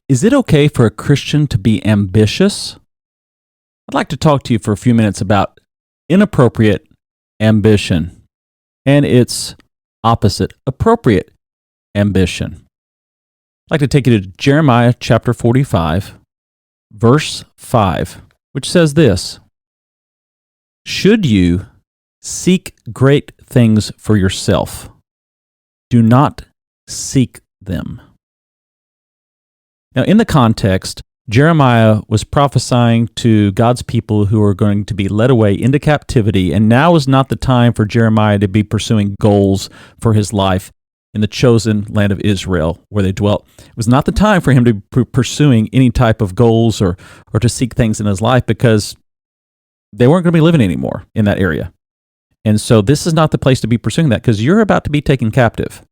Is it okay for a Christian to be ambitious? I'd like to talk to you for a few minutes about inappropriate ambition and its opposite, appropriate ambition. I'd like to take you to Jeremiah chapter 45, verse 5, which says this: "Should you seek great things for yourself, do not seek them." Now, in the context, Jeremiah was prophesying to God's people who were going to be led away into captivity, and now is not the time for Jeremiah to be pursuing goals for his life in the chosen land of Israel where they dwelt. It was not the time for him to be pursuing any type of goals or to seek things in his life, because they weren't going to be living anymore in that area. And so this is not the place to be pursuing that, because you're about to be taken captive.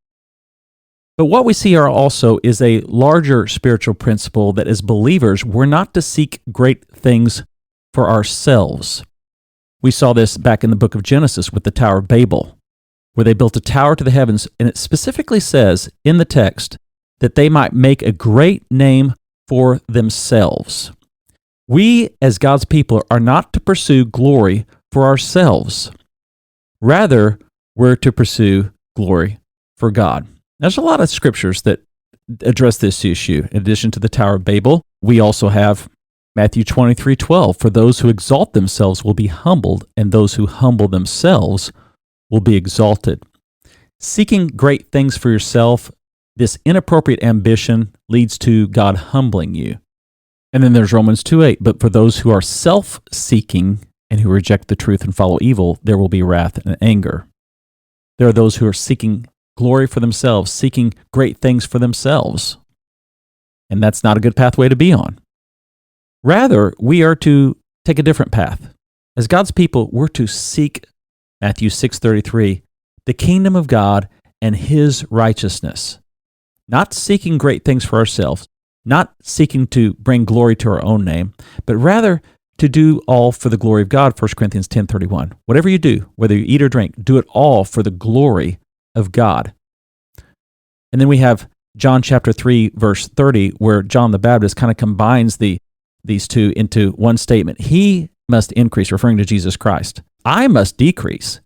But what we see here also is a larger spiritual principle that as believers, we're not to seek great things for ourselves. We saw this back in the book of Genesis with the Tower of Babel, where they built a tower to the heavens, and it specifically says in the text that they might make a great name for themselves. We, as God's people, are not to pursue glory for ourselves. Rather, we're to pursue glory for God. There's a lot of scriptures that address this issue. In addition to the Tower of Babel, we also have Matthew 23:12. "For those who exalt themselves will be humbled, and those who humble themselves will be exalted." Seeking great things for yourself, this inappropriate ambition leads to God humbling you. And then there's Romans 2:8. "But for those who are self-seeking and who reject the truth and follow evil, there will be wrath and anger." There are those who are seeking glory for themselves, seeking great things for themselves. And that's not a good pathway to be on. Rather, we are to take a different path. As God's people, we're to seek, Matthew 6:33, the kingdom of God and His righteousness. Not seeking great things for ourselves, not seeking to bring glory to our own name, but rather to do all for the glory of God, 1 Corinthians 10:31. Whatever you do, whether you eat or drink, do it all for the glory of God. And then we have John chapter 3, verse 30, where John the Baptist kind of combines these two into one statement. He must increase, referring to Jesus Christ. I must decrease.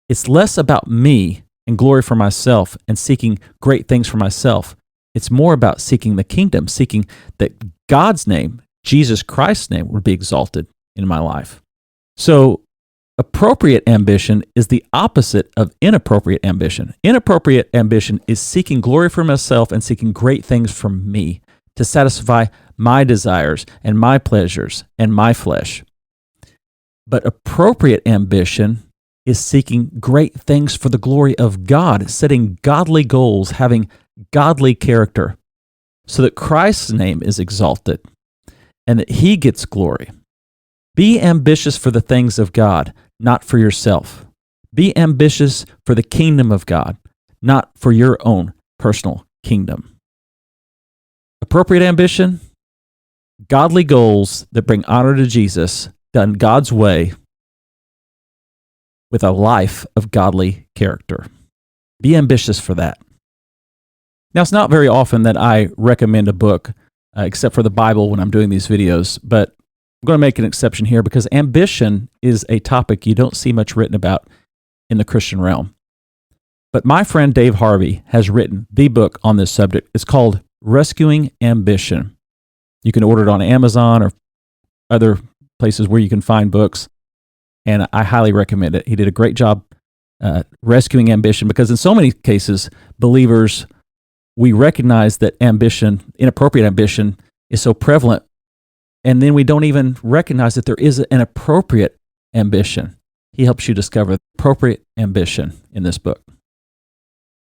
It's less about me and glory for myself and seeking great things for myself. It's more about seeking the kingdom, seeking that God's name, Jesus Christ's name, would be exalted in my life. So appropriate ambition is the opposite of inappropriate ambition. Inappropriate ambition is seeking glory for myself and seeking great things from me to satisfy my desires and my pleasures and my flesh. But appropriate ambition is seeking great things for the glory of God, setting godly goals, having godly character, so that Christ's name is exalted and that He gets glory. Be ambitious for the things of God, not for yourself. Be ambitious for the kingdom of God, not for your own personal kingdom. Appropriate ambition, godly goals that bring honor to Jesus, done God's way with a life of godly character. Be ambitious for that. Now, it's not very often that I recommend a book, except for the Bible when I'm doing these videos, but I'm going to make an exception here because ambition is a topic you don't see much written about in the Christian realm. But my friend Dave Harvey has written the book on this subject. It's called Rescuing Ambition. You can order it on Amazon or other places where you can find books, and I highly recommend it. He did a great job rescuing ambition, because in so many cases, believers, we recognize that ambition, inappropriate ambition, is so prevalent, and then we don't even recognize that there is an appropriate ambition. He helps you discover appropriate ambition in this book.